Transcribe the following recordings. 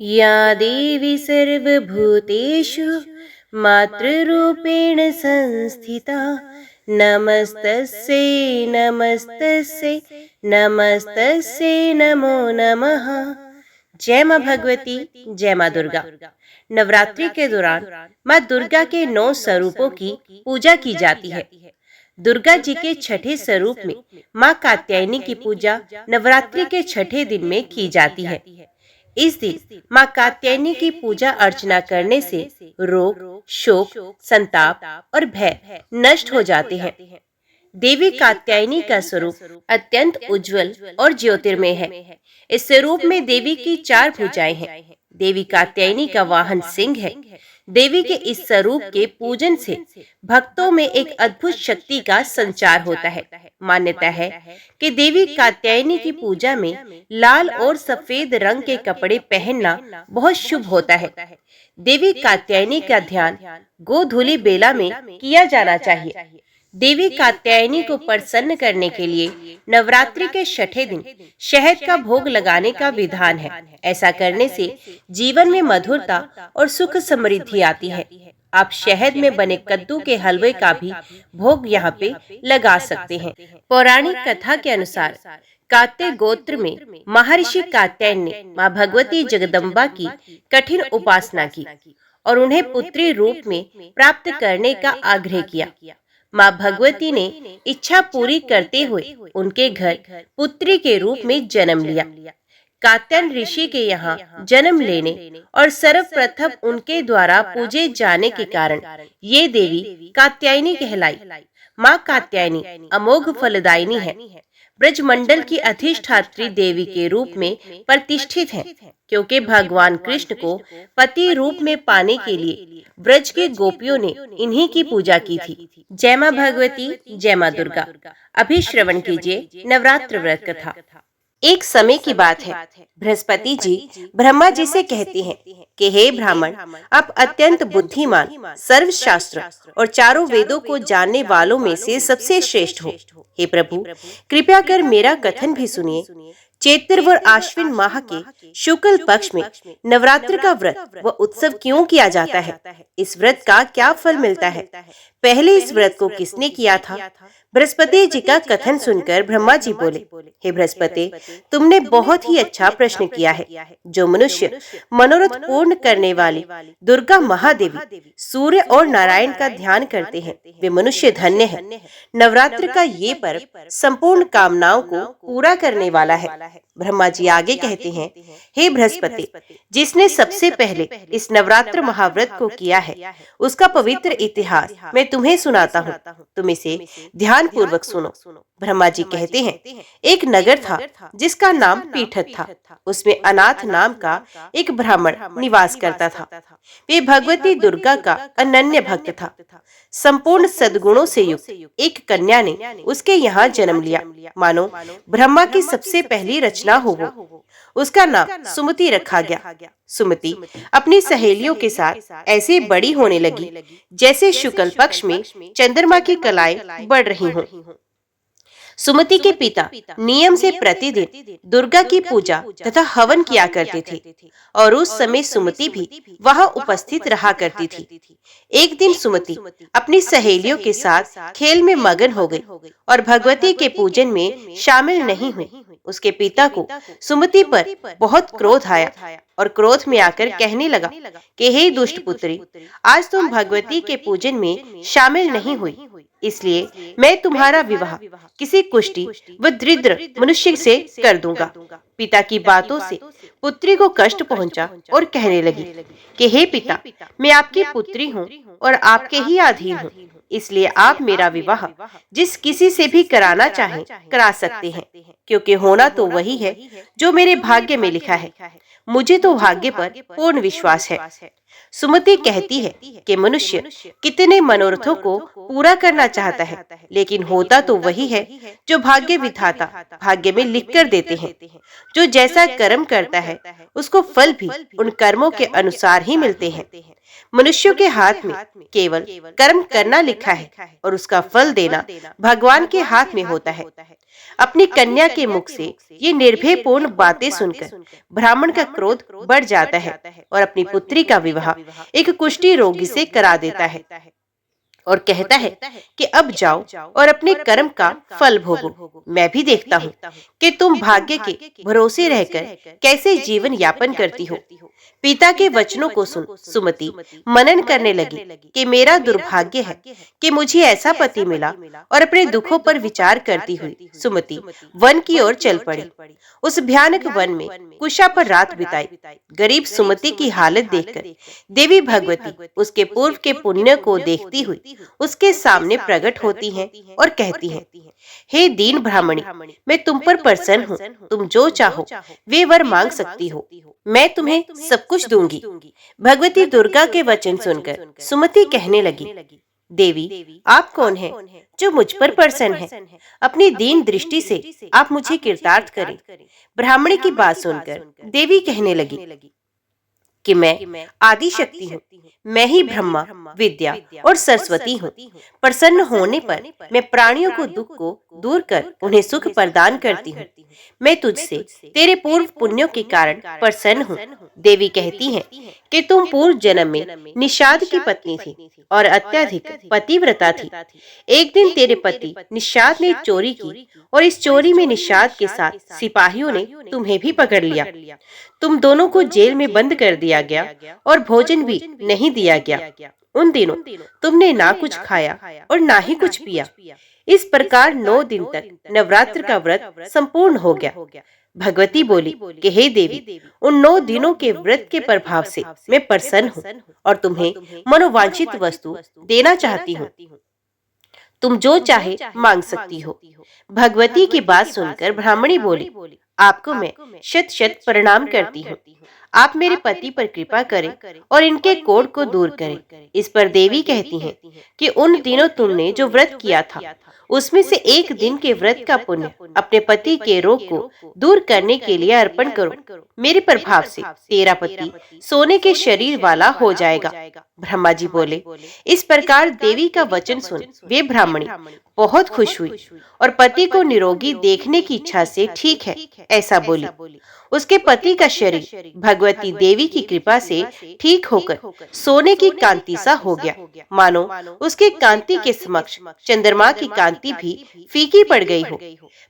या देवी सर्वभूतेषु मातृरूपेण संस्थिता नमस्तस्यै नमस्तस्यै नमस्तस्यै नमो नमः। जय माँ भगवती, जय माँ दुर्गा। नवरात्रि के दौरान माँ दुर्गा के 9 स्वरूपों की पूजा की जाती है। दुर्गा जी के छठे स्वरूप में माँ कात्यायनी की पूजा नवरात्रि के छठे दिन में की जाती है। इस दिन माँ कात्यायनी की पूजा अर्चना करने से रोग, शोक, संताप और भय नष्ट हो जाते हैं। देवी कात्यायनी का स्वरूप अत्यंत उज्जवल और ज्योतिर्मय है। इस स्वरूप में देवी की 4 भुजाएं हैं। देवी कात्यायनी का वाहन सिंह है। देवी के इस स्वरूप के पूजन से भक्तों में एक अद्भुत शक्ति का संचार होता है। मान्यता है कि देवी कात्यायनी की पूजा में लाल और सफेद रंग के कपड़े पहनना बहुत शुभ होता है। देवी कात्यायनी का ध्यान गोधूली बेला में किया जाना चाहिए। देवी कात्यायनी को प्रसन्न करने के लिए नवरात्रि के छठे दिन शहद का भोग लगाने का विधान है। ऐसा करने से जीवन में मधुरता और सुख समृद्धि आती है। आप शहद में बने कद्दू के हलवे का भी भोग यहाँ पे लगा सकते हैं। पौराणिक कथा के अनुसार कात्य गोत्र में महर्षि कात्यायन ने माँ भगवती जगदम्बा की कठिन उपासना की और उन्हें पुत्री रूप में प्राप्त करने का आग्रह किया। माँ भगवती ने इच्छा पूरी करते हुए उनके घर पुत्री के रूप में जन्म लिया। कात्यायन ऋषि के यहाँ जन्म लेने और सर्वप्रथम उनके द्वारा पूजे जाने के कारण ये देवी कात्यायनी कहलाई। माँ कात्यायनी अमोघ फलदायिनी है। ब्रजमंडल की अधिष्ठात्री देवी के रूप में प्रतिष्ठित है, क्योंकि भगवान कृष्ण को पति रूप में पाने के लिए ब्रज की गोपियों ने इन्हीं की पूजा की थी। जय माँ भगवती, जय माँ दुर्गा। अभी श्रवण कीजिए नवरात्र व्रत कथा। एक समय की बात है, बृहस्पति जी ब्रह्मा जी से कहते हैं कि हे ब्राह्मण, आप अत्यंत बुद्धिमान, सर्वशास्त्र और चारों वेदों को जानने वालों में से सबसे श्रेष्ठ हो। हे प्रभु, कृपया कर मेरा कथन भी सुनिए। चैत्र व आश्विन माह के शुक्ल पक्ष में नवरात्र का व्रत व उत्सव क्यों किया जाता है? इस व्रत का क्या फल मिलता है? पहले इस व्रत को किसने किया था? बृहस्पति जी का कथन सुनकर ब्रह्मा जी बोले, हे बृहस्पति, तुमने बहुत ही अच्छा प्रश्न किया है। जो मनुष्य मनोरथ पूर्ण करने वाली दुर्गा महादेवी सूर्य और नारायण का ध्यान करते हैं, वे मनुष्य धन्य है। नवरात्र का ये पर्व संपूर्ण कामनाओं को पूरा करने वाला है। ब्रह्मा जी आगे कहते हैं, हे बृहस्पति, जिसने सबसे पहले इस नवरात्र महाव्रत को किया है, उसका पवित्र इतिहास मैं तुम्हें सुनाता हूँ। तुम इसे ध्यान पूर्वक सुनो। ब्रह्मा जी कहते हैं, एक नगर था जिसका नाम पीठत था। उसमें अनाथ नाम का एक ब्राह्मण निवास करता था। वे भगवती दुर्गा का अनन्य भक्त था। संपूर्ण सद्गुणों से युक्त एक कन्या ने उसके यहाँ जन्म लिया, मानो ब्रह्मा की सबसे पहली रचना हो वो। उसका नाम सुमति रखा गया। सुमति अपनी सहेलियों के साथ ऐसे बड़ी होने लगी जैसे शुक्ल पक्ष में चंद्रमा की कलाएं बढ़ रही हों। सुमति के पिता नियम से प्रतिदिन दुर्गा की पूजा तथा हवन किया करते थे और उस समय सुमति भी वहां उपस्थित रहा करती थी। एक दिन सुमति अपनी सहेलियों के साथ खेल में मगन हो गई और भगवती के पूजन में शामिल नहीं हुई। उसके पिता को सुमति पर बहुत क्रोध आया और क्रोध में आकर कहने लगा कि हे दुष्ट पुत्री, आज तुम भगवती के पूजन में शामिल नहीं हुई, इसलिए मैं तुम्हारा विवाह किसी कुष्टी व दरिद्र मनुष्य से कर दूंगा। पिता की बातों से पुत्री को कष्ट पहुंचा और कहने लगी कि हे पिता, मैं आपकी पुत्री हूँ और आपके ही अधीन हूँ, इसलिए आप मेरा विवाह जिस किसी से भी कराना चाहें करा सकते हैं, क्योंकि होना तो वही है जो मेरे भाग्य में लिखा है। मुझे तो भाग्य पर पूर्ण विश्वास है। सुमति कहती है कि मनुष्य कितने मनोरथों को पूरा करना चाहता है, लेकिन होता तो वही है जो भाग्य विधाता भाग्य में लिख कर देते हैं। जो जैसा कर्म करता है उसको फल भी उन कर्मों के अनुसार ही मिलते हैं। मनुष्यों के हाथ में केवल कर्म करना लिखा है और उसका फल देना भगवान के हाथ में होता है। अपनी कन्या के मुख से ये निर्भयपूर्ण बातें सुनकर ब्राह्मण का क्रोध बढ़ जाता है और अपनी पुत्री का विवाह एक कुष्ठी रोगी से करा देता है और कहता है कि अब जाओ और अपने कर्म का फल भोगो। मैं भी देखता हूँ कि तुम भाग्य के भरोसे रहकर कैसे जीवन यापन करती हो। पिता के वचनों को सुन सुमति मनन करने लगी कि मेरा दुर्भाग्य है कि मुझे ऐसा पति मिला, और अपने दुखों पर विचार करती हुई सुमति वन की ओर चल पड़ी। उस भयानक वन में कुशा पर रात बिताई। गरीब सुमति की हालत देखकर देवी भगवती उसके पूर्व के पुण्य को देखती हुई उसके सामने प्रकट होती हैं और कहती हैं, हे दीन ब्राह्मणी, मैं तुम पर प्रसन्न हूँ। तुम जो चाहो वे वर मांग सकती हो, मैं तुम्हें सब कुछ दूंगी। भगवती दुर्गा के वचन सुनकर सुमति कहने लगी, देवी आप कौन हैं जो मुझ पर प्रसन्न है? अपनी दीन दृष्टि से आप मुझे कृतार्थ करें। ब्राह्मणी की बात सुनकर देवी कहने लगी कि मैं आदि शक्ति हूँ, मैं ही ब्रह्मा, विद्या और सरस्वती हूँ। प्रसन्न होने पर मैं प्राणियों को दुख को दूर कर उन्हें सुख प्रदान करती हूँ। मैं तुझसे तेरे पूर्व पुण्यों के कारण प्रसन्न हूँ। देवी कहती हैं कि तुम पूर्व जन्म में निषाद की पत्नी थी और अत्यधिक पतिव्रता थी। एक दिन तेरे पति निषाद ने चोरी की और इस चोरी में निषाद के साथ सिपाहियों ने तुम्हें भी पकड़ लिया। तुम दोनों को जेल में बंद कर दिया गया और भोजन भी नहीं दिया गया। उन दिनों तुमने ना कुछ खाया और ना ही कुछ पिया। इस प्रकार 9 दिन तक नवरात्र का व्रत संपूर्ण हो गया। भगवती बोली कि हे देवी, उन 9 दिनों के व्रत के प्रभाव से मैं प्रसन्न हूँ और तुम्हें मनोवांछित वस्तु देना चाहती हूँ। तुम जो चाहे मांग सकती हो। भगवती की बात सुनकर ब्राह्मणी बोली, आपको मैं शत शत प्रणाम करती हूँ। आप मेरे पति पर कृपा करें और इनके कोढ़ को दूर करें। इस पर देवी कहती हैं कि उन दिनों तुमने जो व्रत किया था उसमें से एक दिन के व्रत का पुण्य अपने पति के रोग को दूर करने के लिए अर्पण करो। मेरे प्रभाव से तेरा पति सोने के शरीर वाला हो जाएगा। ब्रह्मा जी बोले, इस प्रकार देवी का वचन सुन वे ब्राह्मणी बहुत खुश हुई और पति को निरोगी देखने की इच्छा से ठीक है ऐसा बोली। उसके पति का शरीर भगवती देवी की कृपा से ठीक होकर सोने की कांति सा हो गया, मानो उसके कांति के समक्ष चंद्रमा की कांति भी फीकी पड़ गई हो।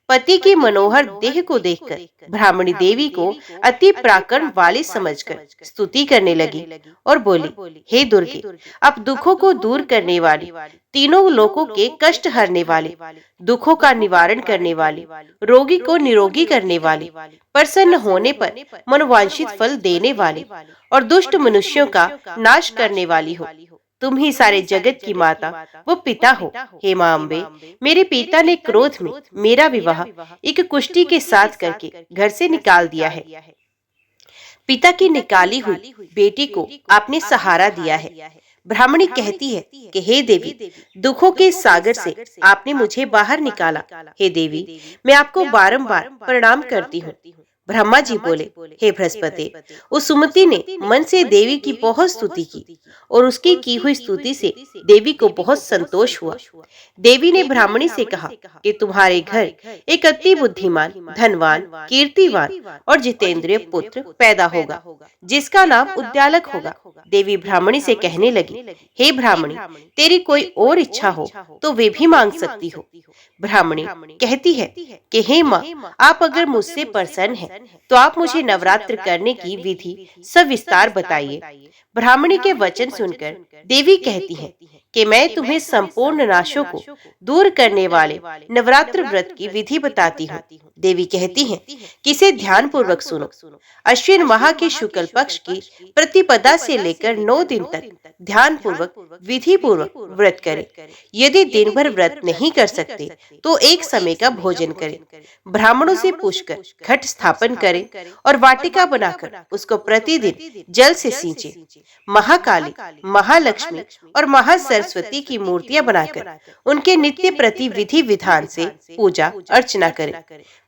पति की मनोहर देह को देखकर ब्राह्मणी देवी को अति पराक्रम वाली समझकर स्तुति करने लगी और बोली, हे दुर्गे, आप दुखों को दूर करने वाली, तीनों लोकों के कष्ट हरने वाले, दुखों का निवारण करने वाली, रोगी को निरोगी करने वाली, प्रसन्न होने पर मनोवांछित फल देने वाली और दुष्ट मनुष्यों का नाश करने वाली हो। तुम ही सारे जगत की माता वो पिता हो। हे मां अम्बे, मेरे पिता ने क्रोध में मेरा विवाह एक कुष्ठी के साथ करके घर से निकाल दिया है। पिता की निकाली हुई बेटी को आपने सहारा दिया है। ब्राह्मणी कहती है कि हे देवी, दुखों के सागर से आपने मुझे बाहर निकाला। हे देवी, मैं आपको बारंबार प्रणाम करती हूँ। ब्रह्मा जी बोले, हे बृहस्पति, उस सुमति ने मन से देवी की बहुत स्तुति की और उसकी की हुई स्तुति से देवी को बहुत संतोष हुआ। देवी ने ब्राह्मणी से कहा कि तुम्हारे घर एक अति बुद्धिमान, धनवान, कीर्तिवान और जितेंद्रिय पुत्र पैदा होगा जिसका नाम उद्यालक होगा। देवी ब्राह्मणी से कहने लगी, हे ब्राह्मणी, तेरी कोई और इच्छा हो तो वे भी मांग सकती हो। ब्राह्मणी कहती है कि हे माँ, आप अगर मुझसे प्रसन्न हैं तो आप मुझे नवरात्र करने की विधि सविस्तार बताइए। ब्राह्मणी के वचन सुनकर देवी कहती है कि मैं तुम्हें संपूर्ण नाशों को दूर करने वाले नवरात्र व्रत की विधि बताती हूँ। देवी कहती है कि इसे ध्यान पूर्वक सुनो। अश्विन माह के शुक्ल पक्ष की प्रतिपदा से लेकर 9 दिन तक ध्यान पूर्वक विधि पूर्वक व्रत करें। यदि दिन भर व्रत नहीं कर सकते तो एक समय का भोजन करें। ब्राह्मणों से पूछकर घट स्थापन करें और वाटिका बनाकर उसको प्रतिदिन जल से सींचे। महाकाली, महालक्ष्मी और महासरस्वती की मूर्तियां बनाकर उनके नित्य प्रति विधि विधान से पूजा अर्चना करें।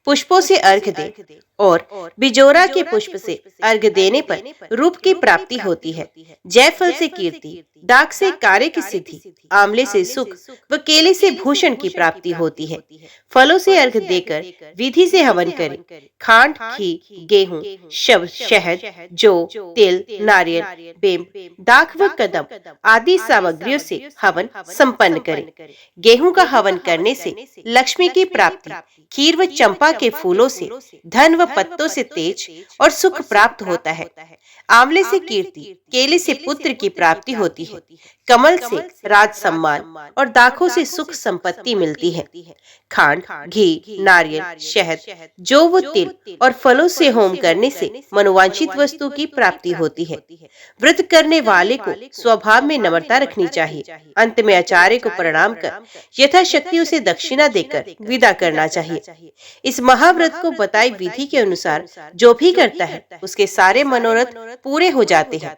पुष्पों से अर्घ दे और बिजोरा के पुष्प से अर्घ देने पर रूप की प्राप्ति होती है। जयफल से कीर्ति, डाक से कार्य की सिद्धि, आंवले से सुख व केले से भूषण की प्राप्ति होती है। फलों से अर्घ देकर विधि से हवन करें। खांड, घी, गेहूं, शहद, जौ, तिल, नारियल, बेम, दाख व कदम आदि सामग्रियों से हवन संपन्न करें। गेहूं का हवन करने से लक्ष्मी की प्राप्ति, खीर व चंपा के फूलों से धन व पत्तों से तेज और सुख प्राप्त होता है। आंवले से कीर्ति, केले से पुत्र की प्राप्ति होती है। कमल से राज सम्मान और दाखों से सुख संपत्ति मिलती है। खांड, घी, नारियल, शहद, जौ व तिल और फलों से होम करने से मनोवांछित वस्तु की प्राप्ति होती है। व्रत करने वाले को स्वभाव में नम्रता रखनी चाहिए। अंत में आचार्य को प्रणाम कर यथाशक्ति उसे दक्षिणा देकर विदा करना चाहिए। इस महाव्रत को बताई विधि के अनुसार जो भी करता है उसके सारे मनोरथ पूरे हो जाते हैं।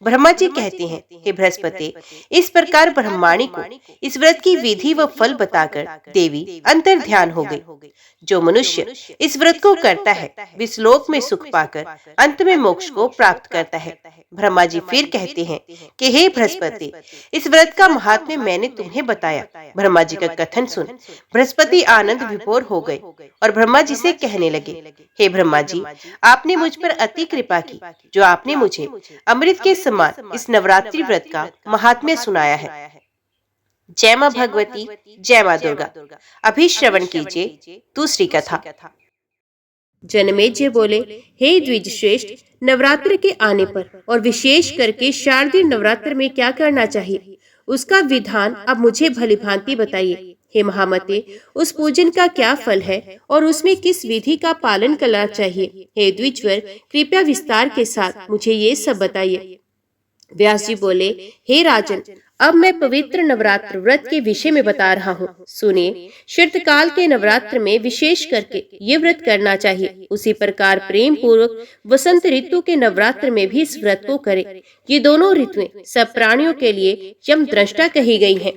ब्रह्मा जी कहते हैं, हे बृहस्पति, इस प्रकार ब्रह्माणी को इस व्रत की विधि व फल बताकर देवी अंतर ध्यान हो गई। जो मनुष्य इस व्रत को करता है विश्लोक में सुख पाकर अंत में मोक्ष को प्राप्त करता है। ब्रह्मा जी फिर कहते हैं कि हे बृहस्पति, इस व्रत का महात्म्य मैंने तुम्हें बताया। ब्रह्मा जी का कथन सुन बृहस्पति आनंद विभोर हो गए और ब्रह्मा जी से कहने लगे, हे ब्रह्मा जी, आपने मुझ पर अति कृपा की, जो आपने मुझे अमृत के समान इस नवरात्रि व्रत का महात्म्य सुनाया है। जय मां भगवती, जय मां दुर्गा। अभी श्रवण कीजिए दूसरी कथा। जनमेजय बोले, हे द्विज श्रेष्ठ, नवरात्र के आने पर और विशेष करके शारदीय नवरात्र में क्या करना चाहिए, उसका विधान अब मुझे भली भांति बताइए। हे महामते, उस पूजन का क्या फल है और उसमें किस विधि का पालन करना चाहिए? हे द्विजवर, कृपया विस्तार के साथ मुझे ये सब बताइए। व्यास जी बोले, हे राजन, अब मैं पवित्र नवरात्र व्रत के विषय में बता रहा हूँ। सुनिए, शीतकाल के नवरात्र में विशेष करके ये व्रत करना चाहिए। उसी प्रकार प्रेम पूर्वक वसंत ऋतु के नवरात्र में भी इस व्रत को करें। ये दोनों ऋतुएं सब प्राणियों के लिए यम दृष्टा कही गई हैं।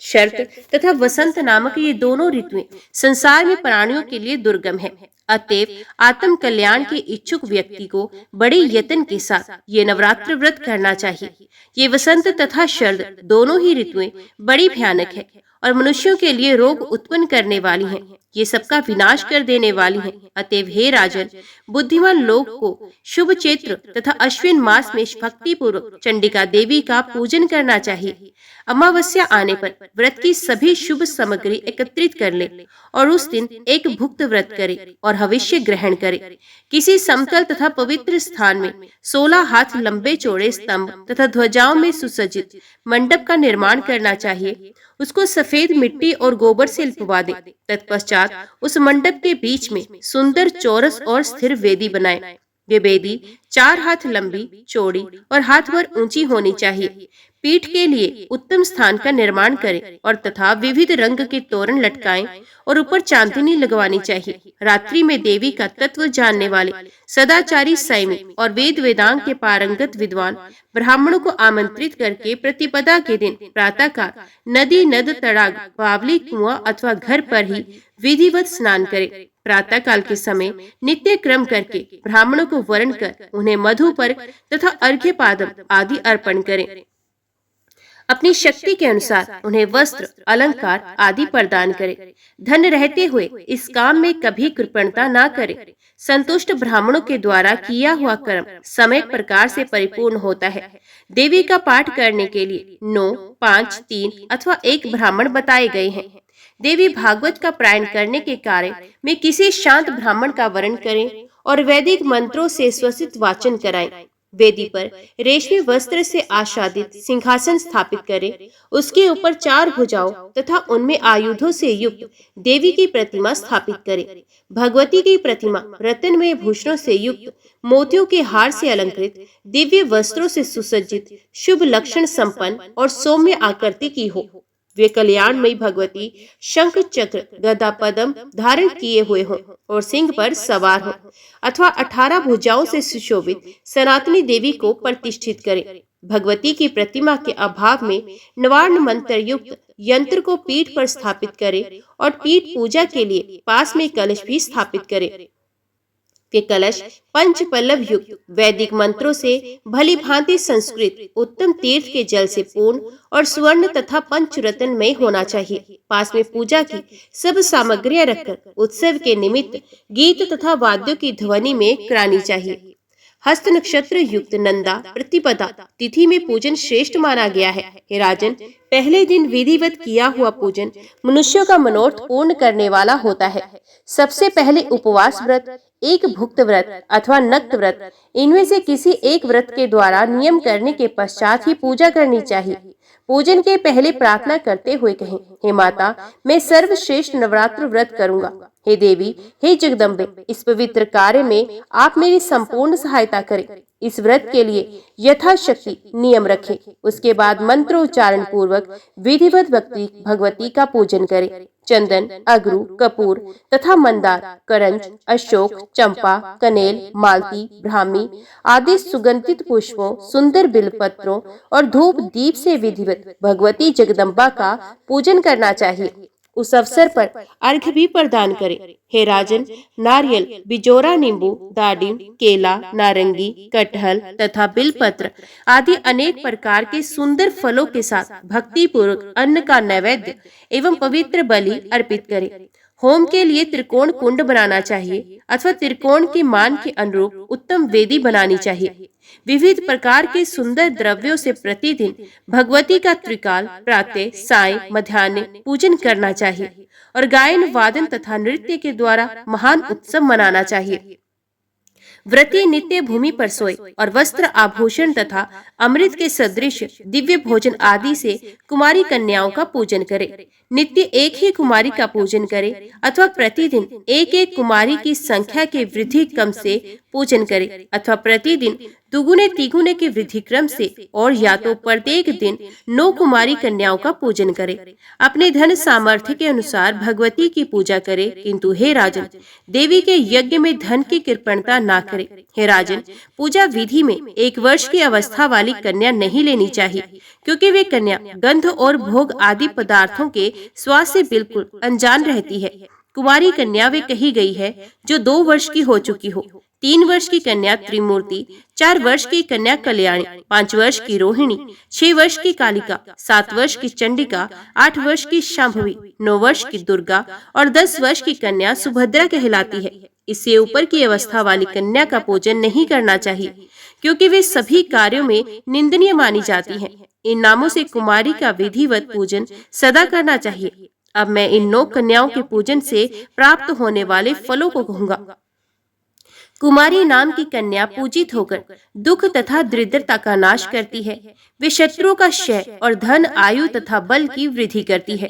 शरत तथा वसंत नामक ये दोनों ऋतुएं संसार में प्राणियों के लिए दुर्गम है। अतएव आत्म कल्याण के इच्छुक व्यक्ति को बड़े यत्न के साथ ये नवरात्र व्रत करना चाहिए। ये वसंत तथा शरद दोनों ही ऋतुएं बड़ी भयानक है और मनुष्यों के लिए रोग उत्पन्न करने वाली हैं। ये सबका विनाश कर देने वाली हैं। अतएव हे राजन, बुद्धिमान लोग को शुभ चैत्र तथा अश्विन मास में भक्ति पूर्वक चंडिका देवी का पूजन करना चाहिए। अमावस्या आने पर व्रत की सभी शुभ सामग्री एकत्रित कर ले और उस दिन एक भुक्त व्रत करे और हविष्य ग्रहण करे। किसी समतल तथा पवित्र स्थान में 16 हाथ लंबे चौड़े स्तंभ तथा ध्वजाओं में सुसज्जित मंडप का निर्माण करना चाहिए। उसको सफेद मिट्टी और गोबर से लिपवा दे। तत्पश्चात उस मंडप के बीच में सुंदर चौरस और स्थिर वेदी बनाए। ये वेदी 4 हाथ लंबी, चौड़ी और हाथ भर ऊंची होनी चाहिए। पीठ के लिए उत्तम स्थान का निर्माण करें और तथा विविध रंग के तोरण लटकाएं और ऊपर चांदनी लगवानी चाहिए। रात्रि में देवी का तत्व जानने वाले सदाचारी संयमी और वेद वेदांग के पारंगत विद्वान ब्राह्मणों को आमंत्रित करके प्रतिपदा के दिन प्रातः काल नदी, नद, तड़ाग, बावली, कुआं अथवा घर पर ही विधिवत स्नान करें। प्रातः काल के समय नित्य क्रम करके ब्राह्मणों को वरण कर उन्हें मधु पर तथा अर्घ्य पादम आदि अर्पण करें। अपनी शक्ति के अनुसार उन्हें वस्त्र, अलंकार आदि प्रदान करें। धन रहते हुए इस काम में कभी कृपणता न करें। संतुष्ट ब्राह्मणों के द्वारा किया हुआ कर्म समय प्रकार से परिपूर्ण होता है। देवी का पाठ करने के लिए 9, 5, 3 अथवा 1 ब्राह्मण बताए गए हैं। देवी भागवत का पारायण करने के कार्य में किसी शांत ब्राह्मण का वर्ण करें और वैदिक मंत्रों से स्वसित वाचन कराएं। वेदी पर रेशमी वस्त्र से आच्छादित सिंहासन स्थापित करें। उसके ऊपर 4 भुजाओं तथा उनमें आयुधों से युक्त देवी की प्रतिमा स्थापित करें। भगवती की प्रतिमा रत्नमय भूषणों से युक्त, मोतियों के हार से अलंकृत, दिव्य वस्त्रों से सुसज्जित, शुभ लक्षण संपन्न और सौम्य आकृति की हो। वे कल्याणमयी भगवती शंख, चक्र, गदा, पद्म धारण किए हुए हों और सिंह पर सवार हों अथवा 18 भुजाओं से सुशोभित सनातनी देवी को प्रतिष्ठित करें। भगवती की प्रतिमा के अभाव में नवार्ण मंत्र युक्त यंत्र को पीठ पर स्थापित करें और पीठ पूजा के लिए पास में कलश भी स्थापित करें। वे कलश पंच पल्लव युक्त वैदिक मंत्रों से भली भांति संस्कृत उत्तम तीर्थ के जल से पूर्ण और स्वर्ण तथा पंचरत्न में होना चाहिए। पास में पूजा की सब सामग्रियां रखकर उत्सव के निमित्त गीत तथा वाद्यों की ध्वनि में करानी चाहिए। हस्त नक्षत्र युक्त नंदा प्रतिपदा तिथि में पूजन श्रेष्ठ माना गया है। हे राजन, पहले दिन विधिवत किया हुआ पूजन मनुष्यों का मनोरथ पूर्ण करने वाला होता है। सबसे पहले उपवास व्रत, एक भुक्त व्रत अथवा नक्त व्रत, इनमें से किसी एक व्रत के द्वारा नियम करने के पश्चात ही पूजा करनी चाहिए। पूजन के पहले प्रार्थना करते हुए कहें, हे माता, मैं सर्वश्रेष्ठ नवरात्र व्रत करूंगा। हे देवी, हे जगदम्बे, इस पवित्र कार्य में आप मेरी संपूर्ण सहायता करें। इस व्रत के लिए यथाशक्ति नियम रखें। उसके बाद मंत्रोच्चारण पूर्वक विधिवत भगवती का पूजन करें। चंदन, अगरू, कपूर तथा मंदार, करंज, अशोक, चंपा, कनेल, मालती, ब्राह्मी आदि सुगंधित पुष्पों, सुंदर बिलपत्रों और धूप दीप से विधिवत भगवती जगदम्बा का पूजन करना चाहिए। उस अवसर पर अर्घ्य भी प्रदान करें। हे राजन, नारियल, बिजोरा, नींबू, दाडिम, केला, नारंगी, कटहल तथा बिलपत्र आदि अनेक प्रकार के सुंदर फलों के साथ भक्ति पूर्वक अन्न का नैवेद्य एवं पवित्र बलि अर्पित करें। होम के लिए त्रिकोण कुंड बनाना चाहिए अथवा त्रिकोण के मान के अनुरूप उत्तम वेदी बनानी चाहिए। विविध प्रकार के सुंदर द्रव्यों से प्रतिदिन भगवती का त्रिकाल प्रातः, सायं, मध्याह्न पूजन करना चाहिए और गायन, वादन तथा नृत्य के द्वारा महान उत्सव मनाना चाहिए। व्रती नित्य भूमि पर सोए और वस्त्र, आभूषण तथा अमृत के सदृश दिव्य भोजन आदि से कुमारी कन्याओं का पूजन करे। नित्य एक ही कुमारी का पूजन करे अथवा प्रतिदिन एक एक कुमारी की संख्या के वृद्धि क्रम से पूजन करे अथवा प्रतिदिन दुगुने तिगुने के वृद्धि क्रम से और या तो प्रत्येक दिन 9 कुमारी कन्याओं का पूजन करे। अपने धन सामर्थ्य के अनुसार भगवती की पूजा करे, किंतु हे राजन, देवी के यज्ञ में धन की कृपणता ना करे। हे राजन, पूजा विधि में 1 वर्ष की अवस्था वाली कन्या नहीं लेनी चाहिए, क्योंकि वे कन्या गंध और भोग आदि पदार्थों के स्वाद से बिल्कुल अनजान रहती है। कुमारी कन्या वे कही गई है जो 2 वर्ष की हो चुकी हो। 3 वर्ष की कन्या त्रिमूर्ति, 4 वर्ष की कन्या कल्याणी, 5 वर्ष की रोहिणी, 6 वर्ष की कालिका, 7 वर्ष की चंडिका, 8 वर्ष की शांभवी, 9 वर्ष की दुर्गा और 10 वर्ष की कन्या सुभद्रा कहलाती है। इससे ऊपर की अवस्था वाली कन्या का पूजन नहीं करना चाहिए, क्योंकि वे सभी कार्यों में निंदनीय मानी जाती हैं। इन नामों से कुमारी का विधिवत पूजन सदा करना चाहिए। अब मैं इन 9 कन्याओं के पूजन से प्राप्त होने वाले फलों को कहूंगा। कुमारी नाम की कन्या पूजित होकर दुख तथा दरिद्रता का नाश करती है। वे शत्रुओं का क्षय और धन, आयु तथा बल की वृद्धि करती है।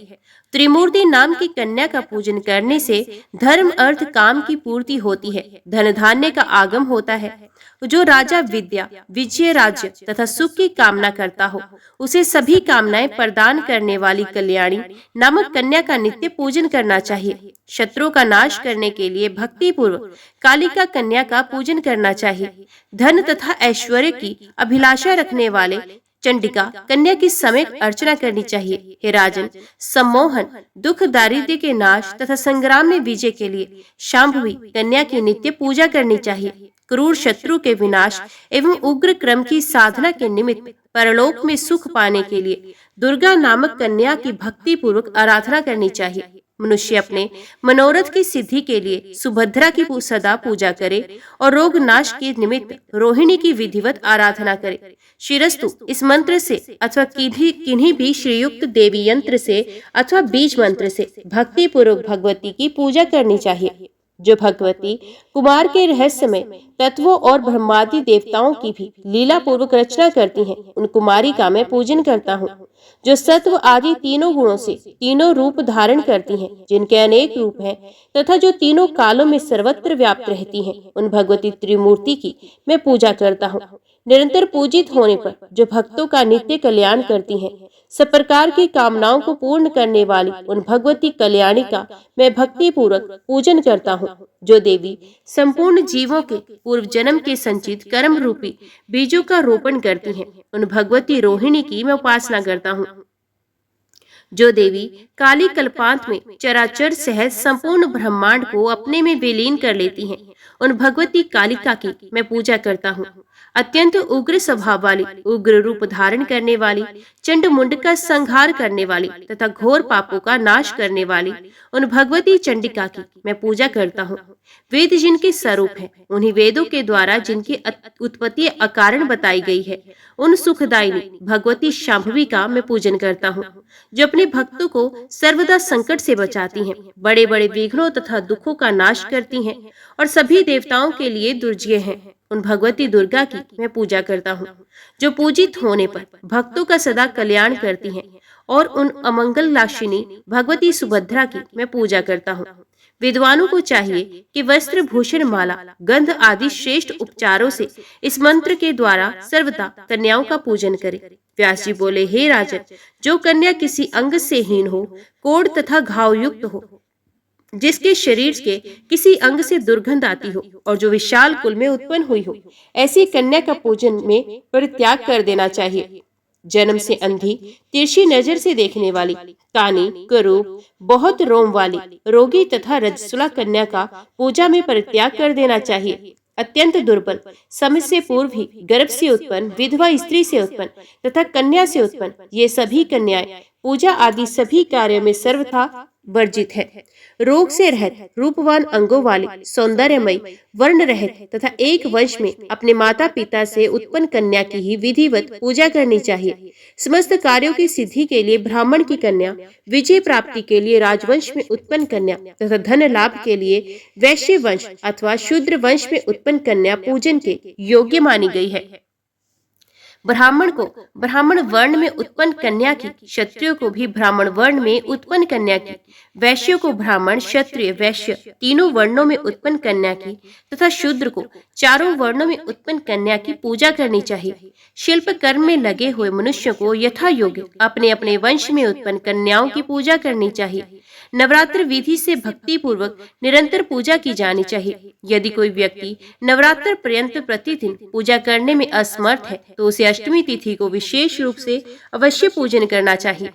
त्रिमूर्ति नाम की कन्या का पूजन करने से धर्म, अर्थ, काम की पूर्ति होती है। धन धान्य का आगम होता है। जो राजा विद्या, विजय, राज्य तथा सुख की कामना करता हो, उसे सभी कामनाएं प्रदान करने वाली कल्याणी नामक कन्या का नित्य पूजन करना चाहिए। शत्रुओं का नाश करने के लिए भक्ति पूर्वक कालिका कन्या का पूजन करना चाहिए। धन तथा ऐश्वर्य की अभिलाषा रखने वाले चंडिका कन्या की समय अर्चना करनी चाहिए। हे राजन, सम्मोहन, दुख, दारिद्र्य के नाश तथा संग्राम में विजय के लिए शांभवी कन्या की नित्य पूजा करनी चाहिए। क्रूर शत्रु के विनाश एवं उग्र क्रम की साधना के निमित्त परलोक में सुख पाने के लिए दुर्गा नामक कन्या की भक्ति पूर्वक आराधना करनी चाहिए। मनुष्य अपने मनोरथ की सिद्धि के लिए सुभद्रा की सदा पूजा करे और रोग नाश के निमित्त रोहिणी की विधिवत आराधना करे। शिरस्तु इस मंत्र से अथवा किन्हीं भी श्रीयुक्त देवी यंत्र से अथवा बीज मंत्र से भक्ति पूर्वक भगवती की पूजा करनी चाहिए। जो भगवती कुमार के रहस्यमय तत्वों और ब्रह्मादि देवताओं की भी लीला पूर्वक रचना करती हैं, उन कुमारी का मैं पूजन करता हूँ। जो सत्व आदि तीनों गुणों से तीनों रूप धारण करती हैं, जिनके अनेक रूप हैं तथा जो तीनों कालों में सर्वत्र व्याप्त रहती हैं, उन भगवती त्रिमूर्ति की मैं पूजा करता हूँ। निरंतर पूजित होने पर जो भक्तों का नित्य कल्याण करती हैं, सब प्रकार की कामनाओं को पूर्ण करने वाली उन भगवती कल्याणी का मैं भक्ति पूर्वक पूजन करता हूँ। जो देवी संपूर्ण जीवों के पूर्व जन्म के संचित कर्म रूपी बीजों का रोपण करती हैं, उन भगवती रोहिणी की मैं उपासना करता हूँ। जो देवी काली कल्पांत में चराचर सहज संपूर्ण ब्रह्मांड को अपने में विलीन कर लेती हैं, उन भगवती कालिका की मैं पूजा करता हूँ। अत्यंत उग्र स्वभाव वाली, उग्र रूप धारण करने वाली, चंड मुंड का संहार करने वाली तथा घोर पापों का नाश करने वाली उन भगवती चंडिका की मैं पूजा करता हूँ। वेद जिनके स्वरूप है, उन्हीं वेदों के द्वारा जिनकी उत्पत्ति अकारण बताई गई है, उन सुखदायिनी भगवती शांभवी का मैं पूजन करता हूँ, जो अपने भक्तों को सर्वदा संकट से बचाती हैं, बड़े बड़े विघ्नों तथा दुखों का नाश करती हैं और सभी देवताओं के लिए दुर्जय हैं। उन भगवती दुर्गा की मैं पूजा करता हूँ, जो पूजित होने पर भक्तों का सदा कल्याण करती हैं, और उन अमंगल नाशिनी भगवती सुभद्रा की मैं पूजा करता हूँ। विद्वानों को चाहिए कि वस्त्र भूषण माला गंध आदि श्रेष्ठ उपचारों से इस मंत्र के द्वारा सर्वदा कन्याओं का पूजन करें। व्यास जी बोले, हे राजन, जो कन्या किसी अंग से हीन हो, कोढ़ तथा घाव युक्त हो, जिसके शरीर के किसी अंग से दुर्गंध आती हो और जो विशाल कुल में उत्पन्न हुई हो, ऐसी कन्या का पूजन में परित्याग कर देना चाहिए। जन्म से अंधी, तिरछी नजर से देखने वाली, कानी, करूप, बहुत रोम वाली, रोगी तथा रजस्वला कन्या का पूजा में परित्याग कर देना चाहिए। अत्यंत दुर्बल, समय से पूर्व ही गर्भ से उत्पन्न, विधवा स्त्री से उत्पन्न तथा कन्या से उत्पन्न, ये सभी कन्याएं पूजा आदि सभी कार्यों में सर्वथा वर्जित है। रोग से रहित, रूपवान अंगों वाली, सौंदर्यमयी, वर्ण रहित तथा एक वंश में अपने माता पिता से उत्पन्न कन्या की ही विधिवत पूजा करनी चाहिए। समस्त कार्यों की सिद्धि के लिए ब्राह्मण की कन्या, विजय प्राप्ति के लिए राजवंश में उत्पन्न कन्या तथा धन लाभ के लिए वैश्य वंश अथवा शूद्र वंश में उत्पन्न कन्या पूजन के योग्य मानी गई है। ब्राह्मण को ब्राह्मण वर्ण में उत्पन्न कन्या की, क्षत्रियो को भी ब्राह्मण वर्ण में उत्पन्न कन्या की, वैश्य को ब्राह्मण, क्षत्रिय, वैश्य तीनों वर्णों में उत्पन्न कन्या की तथा शूद्र को चारों वर्णों में उत्पन्न कन्या की पूजा करनी चाहिए। शिल्प कर्म में लगे हुए मनुष्य को यथा योग्य अपने अपने वंश में उत्पन्न कन्याओं की पूजा करनी चाहिए। नवरात्र विधि से भक्ति पूर्वक निरंतर पूजा की जानी चाहिए। यदि कोई व्यक्ति नवरात्र पर्यंत प्रतिदिन पूजा करने में असमर्थ है, तो उसे अष्टमी तिथि को विशेष रूप से अवश्य पूजन करना चाहिए।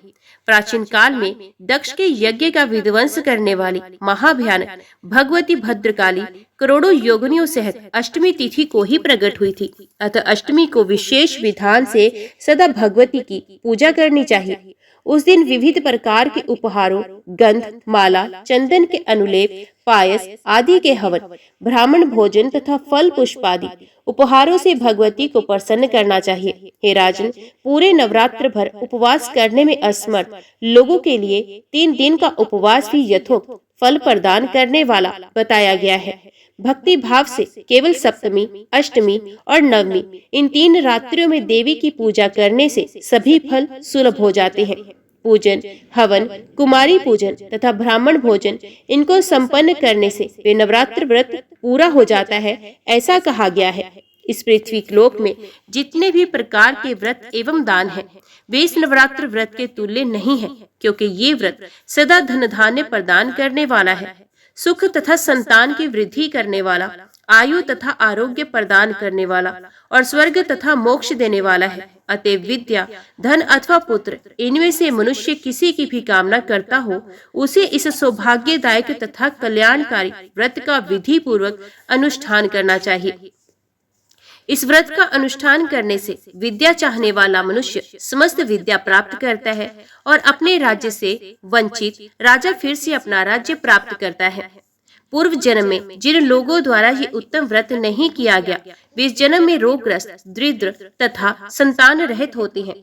प्राचीन काल में दक्ष के यज्ञ का विध्वंस करने वाली महाभयानक भगवती भद्रकाली करोड़ों योगिनियों सहित अष्टमी तिथि को ही प्रकट हुई थी। अतः अष्टमी को विशेष विधान से सदा भगवती की पूजा करनी चाहिए। उस दिन विविध प्रकार के उपहारों, गंध, माला, चंदन के अनुलेप, पायस आदि के हवन, ब्राह्मण भोजन तथा फल पुष्प आदि उपहारों से भगवती को प्रसन्न करना चाहिए। हे राजन, पूरे नवरात्र भर उपवास करने में असमर्थ लोगों के लिए 3 दिन का उपवास भी यथोक्त फल प्रदान करने वाला बताया गया है। भक्ति भाव से केवल सप्तमी, अष्टमी और नवमी इन 3 रात्रियों में देवी की पूजा करने से सभी फल सुलभ हो जाते हैं। पूजन, हवन, कुमारी पूजन तथा ब्राह्मण भोजन इनको संपन्न करने से वे नवरात्र व्रत पूरा हो जाता है, ऐसा कहा गया है। इस पृथ्वी लोक में जितने भी प्रकार के व्रत एवं दान हैं, वे इस नवरात्र व्रत के तुल्य नहीं है, क्योंकि ये व्रत सदा धन धान्य प्रदान करने वाला है, सुख तथा संतान की वृद्धि करने वाला, आयु तथा आरोग्य प्रदान करने वाला और स्वर्ग तथा मोक्ष देने वाला है। अतः विद्या, धन अथवा पुत्र, इनमें से मनुष्य किसी की भी कामना करता हो, उसे इस सौभाग्यदायक तथा कल्याणकारी व्रत का विधि पूर्वक अनुष्ठान करना चाहिए। इस व्रत का अनुष्ठान करने से विद्या चाहने वाला मनुष्य समस्त विद्या प्राप्त करता है और अपने राज्य से वंचित राजा फिर से अपना राज्य प्राप्त करता है। पूर्व जन्म में जिन लोगों द्वारा ये उत्तम व्रत नहीं किया गया, वे इस जन्म में रोगग्रस्त, दरिद्र तथा संतान रहित होते हैं।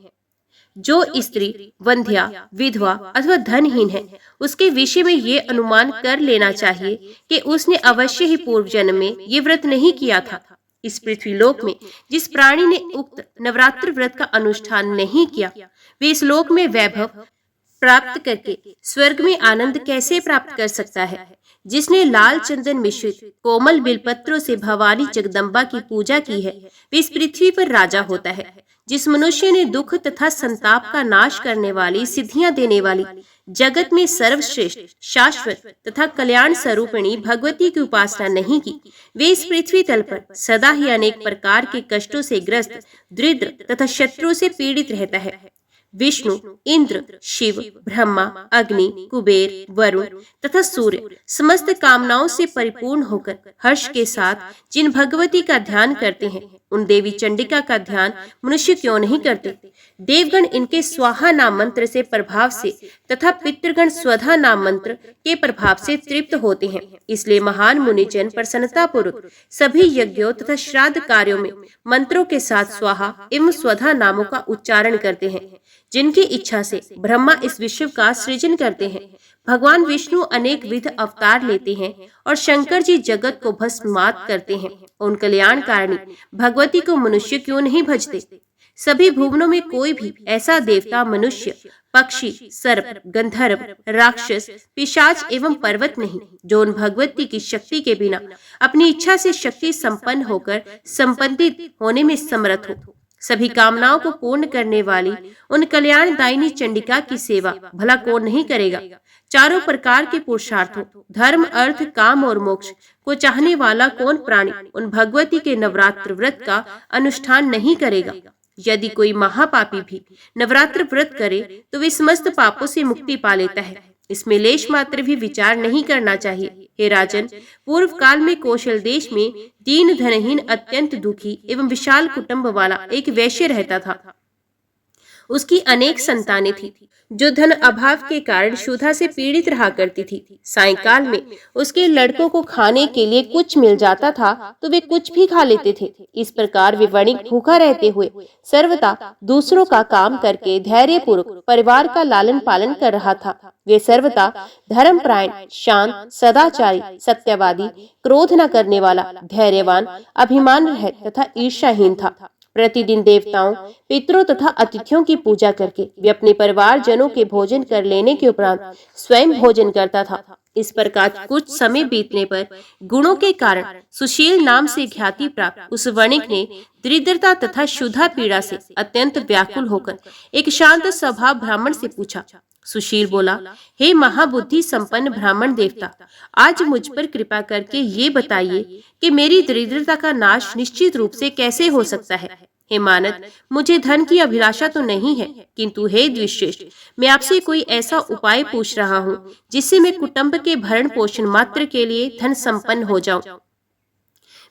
जो स्त्री वंध्या, विधवा अथवा धनहीन है, उसके विषय में ये अनुमान कर लेना चाहिए कि उसने अवश्य ही पूर्व जन्म में ये व्रत नहीं किया था। इस पृथ्वी लोक में जिस प्राणी ने उक्त नवरात्र व्रत का अनुष्ठान नहीं किया, वे इस लोक में वैभव प्राप्त करके स्वर्ग में आनंद कैसे प्राप्त कर सकता है। जिसने लाल चंदन मिश्रित कोमल बिलपत्रों से भवानी जगदम्बा की पूजा की है, वे इस पृथ्वी पर राजा होता है। जिस मनुष्य ने दुख तथा संताप का नाश करने वाली, सिद्धियां देने वाली, जगत में सर्वश्रेष्ठ, शाश्वत तथा कल्याण स्वरूपिणी भगवती की उपासना नहीं की, वे इस पृथ्वी तल पर सदा ही अनेक प्रकार के कष्टों से ग्रस्त, दरिद्र तथा शत्रुओं से पीड़ित रहता है। विष्णु, इंद्र, शिव, ब्रह्मा, अग्नि, कुबेर, वरुण तथा सूर्य समस्त कामनाओं से परिपूर्ण होकर हर्ष के साथ जिन भगवती का ध्यान करते हैं, उन देवी चंडिका का ध्यान मनुष्य क्यों नहीं करते? देवगण इनके स्वाहा नाम मंत्र से प्रभाव से तथा पितृगण स्वधा नाम मंत्र के प्रभाव से तृप्त होते हैं। इसलिए महान मुनिजन प्रसन्नता पूर्वक सभी यज्ञों तथा श्राद्ध कार्यों में मंत्रों के साथ स्वाहा एवं स्वधा नामों का उच्चारण करते हैं। जिनकी इच्छा से ब्रह्मा इस विश्व का सृजन करते हैं। भगवान विष्णु अनेक विध अवतार लेते हैं और शंकर जी जगत को भस्मात करते हैं। उन कल्याणकारिणी भगवती को मनुष्य क्यों नहीं भजते? सभी भुवनों में कोई भी ऐसा देवता, मनुष्य, पक्षी, सर्प, गंधर्व, राक्षस, पिशाच एवं पर्वत नहीं जो उन भगवती की शक्ति के बिना अपनी इच्छा से शक्ति संपन्न होकर संपन्नित होने में समर्थ हो। सभी कामनाओं को पूर्ण करने वाली उन कल्याणदायिनी चंडिका की सेवा भला कौन नहीं करेगा? चारों प्रकार के पुरुषार्थों धर्म, अर्थ, काम और मोक्ष को चाहने वाला कौन प्राणी उन भगवती के नवरात्र व्रत का अनुष्ठान नहीं करेगा? यदि कोई महापापी भी नवरात्र व्रत करे तो वे समस्त पापों से मुक्ति पा लेता है। इसमें लेश मात्र भी विचार नहीं करना चाहिए। हे राजन, पूर्व काल में कौशल देश में दीन धनहीन, अत्यंत दुखी एवं विशाल कुटुंब वाला एक वैश्य रहता था। उसकी अनेक संतानें थी जो धन अभाव के कारण क्षुधा से पीड़ित रहा करती थी। सायंकाल में उसके लड़कों को खाने के लिए कुछ मिल जाता था तो वे कुछ भी खा लेते थे। इस प्रकार वे वणिक भूखा रहते हुए सर्वदा दूसरों का काम करके धैर्यपूर्वक परिवार का लालन पालन कर रहा था। वे सर्वदा धर्मपरायण, शांत, सदाचारी, सत्यवादी, क्रोध न करने वाला, धैर्यवान, अभिमान रहित तथा ईर्ष्याहीन था। प्रतिदिन देवताओं, पितरों तथा अतिथियों की पूजा करके वे अपने परिवार जनों के भोजन कर लेने के उपरांत स्वयं भोजन करता था। इस प्रकार कुछ समय बीतने पर गुणों के कारण सुशील नाम से ख्याति प्राप्त उस वणिक ने दरिद्रता तथा क्षुधा पीड़ा से अत्यंत व्याकुल होकर एक शांत स्वभाव ब्राह्मण से पूछा। सुशील बोला, हे महाबुद्धि संपन्न ब्राह्मण देवता, आज मुझ पर कृपा करके ये बताइए कि मेरी दरिद्रता का नाश निश्चित रूप से कैसे हो सकता है। हे मानद, मुझे धन की अभिलाषा तो नहीं है, किंतु हे द्विश्रेष्ठ, मैं आपसे कोई ऐसा उपाय पूछ रहा हूँ जिससे मैं कुटुंब के भरण पोषण मात्र के लिए धन संपन्न हो जाऊं।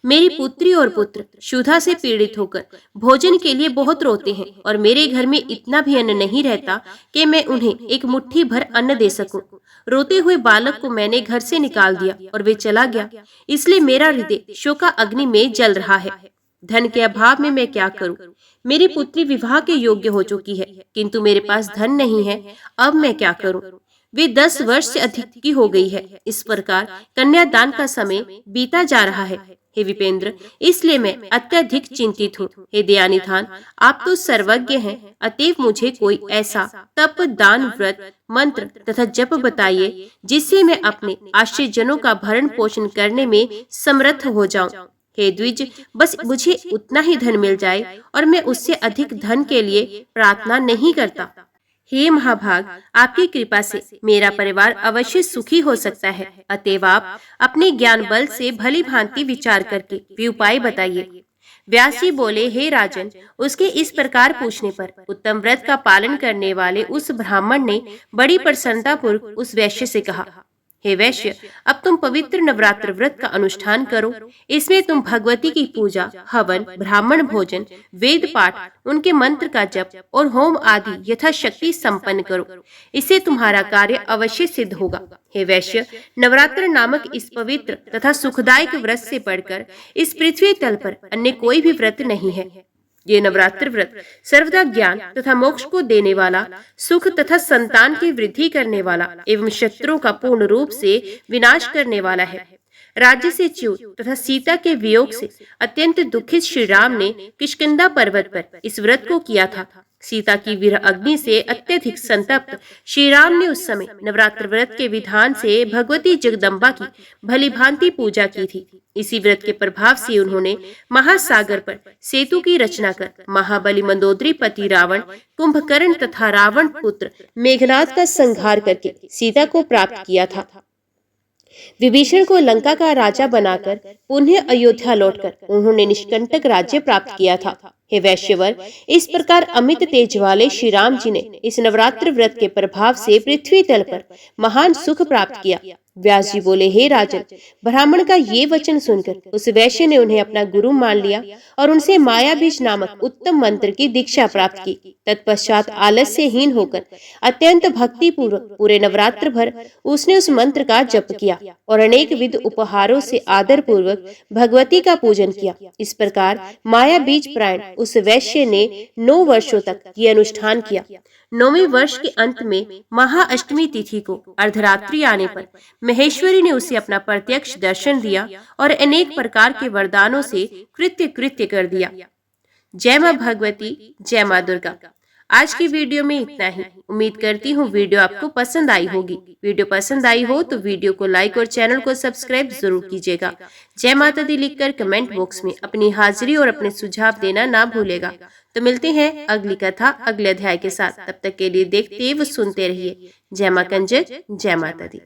मेरी पुत्री और पुत्र क्षुधा से पीड़ित होकर भोजन के लिए बहुत रोते हैं और मेरे घर में इतना भी अन्न नहीं रहता कि मैं उन्हें एक मुट्ठी भर अन्न दे सकूं। रोते हुए बालक को मैंने घर से निकाल दिया और वे चला गया, इसलिए मेरा हृदय शोका अग्नि में जल रहा है। धन के अभाव में मैं क्या करूं? मेरी पुत्री विवाह के योग्य हो चुकी है, किंतु मेरे पास धन नहीं है। अब मैं क्या करूं? वे 10 वर्ष से अधिक की हो गई है। इस प्रकार कन्यादान का समय बीता जा रहा है। हे विपेंद्र, इसलिए मैं अत्यधिक चिंतित हूँ। हे दयानिधान, आप तो सर्वज्ञ हैं, अतएव मुझे कोई ऐसा तप, दान, व्रत, मंत्र तथा जप बताइए जिससे मैं अपने आश्रितजनों का भरण पोषण करने में समर्थ हो जाऊं। हे द्विज, बस मुझे उतना ही धन मिल जाए और मैं उससे अधिक धन के लिए प्रार्थना नहीं करता। हे महाभाग, आपकी कृपा से मेरा परिवार अवश्य सुखी हो सकता है। अतएव आप अपने ज्ञान बल से भली भांति विचार करके भी उपाय बताइए। व्यास जी बोले, हे राजन, उसके इस प्रकार पूछने पर उत्तम व्रत का पालन करने वाले उस ब्राह्मण ने बड़ी प्रसन्नता पूर्वक उस वैश्य से कहा, हे वैश्य, अब तुम पवित्र नवरात्र व्रत का अनुष्ठान करो। इसमें तुम भगवती की पूजा, हवन, ब्राह्मण भोजन, वेद पाठ, उनके मंत्र का जप और होम आदि यथाशक्ति संपन्न करो। इससे तुम्हारा कार्य अवश्य सिद्ध होगा। हे वैश्य, नवरात्र नामक इस पवित्र तथा सुखदायक व्रत से बढ़कर इस पृथ्वी तल पर अन्य कोई भी व्रत नहीं है। ये नवरात्र व्रत सर्वदा ज्ञान तथा मोक्ष को देने वाला, सुख तथा संतान की वृद्धि करने वाला एवं शत्रुओं का पूर्ण रूप से विनाश करने वाला है। राज्य से च्युत तथा सीता के वियोग से अत्यंत दुखित श्री राम ने किष्किंधा पर्वत पर इस व्रत को किया था। सीता की विरह अग्नि से अत्यधिक संतप्त श्री राम ने उस समय नवरात्र व्रत के विधान से भगवती जगदम्बा की भली भांति पूजा की थी। इसी व्रत के प्रभाव से उन्होंने महासागर पर सेतु की रचना कर महाबली मंदोदरी पति रावण, कुंभकर्ण तथा रावण पुत्र मेघनाद का संहार करके सीता को प्राप्त किया था। विभीषण को लंका का राजा बनाकर पुनः अयोध्या लौटकर उन्होंने निष्कंटक राज्य प्राप्त किया था। हे वैश्यवर, इस प्रकार अमित तेज वाले श्री राम जी ने इस नवरात्र व्रत के प्रभाव से पृथ्वी तल पर महान सुख प्राप्त किया। व्यास जी बोले, हे राजन, ब्राह्मण का ये वचन सुनकर उस वैश्य ने उन्हें अपना गुरु मान लिया और उनसे मायाबीज नामक उत्तम मंत्र की दीक्षा प्राप्त की। तत्पश्चात आलस्यहीन होकर अत्यंत भक्ति पूर्वक पूरे नवरात्र भर उसने उस मंत्र का जप किया और अनेक विध उपहारों से आदर पूर्वक भगवती का पूजन किया। इस प्रकार माया बीज प्राण उस वैश्य ने 9 वर्षों तक ये अनुष्ठान किया। 9वें वर्ष के अंत में महाअष्टमी तिथि को अर्धरात्रि आने पर महेश्वरी ने उसे अपना प्रत्यक्ष दर्शन दिया और अनेक प्रकार के वरदानों से कृत्य कर दिया। जय मां भगवती, जय मां दुर्गा। आज की वीडियो में इतना ही। उम्मीद करती हूँ वीडियो आपको पसंद आई होगी। वीडियो पसंद आई हो तो वीडियो को लाइक और चैनल को सब्सक्राइब जरूर कीजिएगा। जय माता दी लिखकर कमेंट बॉक्स में अपनी हाजिरी और अपने सुझाव देना ना भूलेगा। तो मिलते हैं अगली कथा अगले अध्याय के साथ। तब तक के लिए देखते व सुनते रहिए। जय मां कंजक, जय माता दी।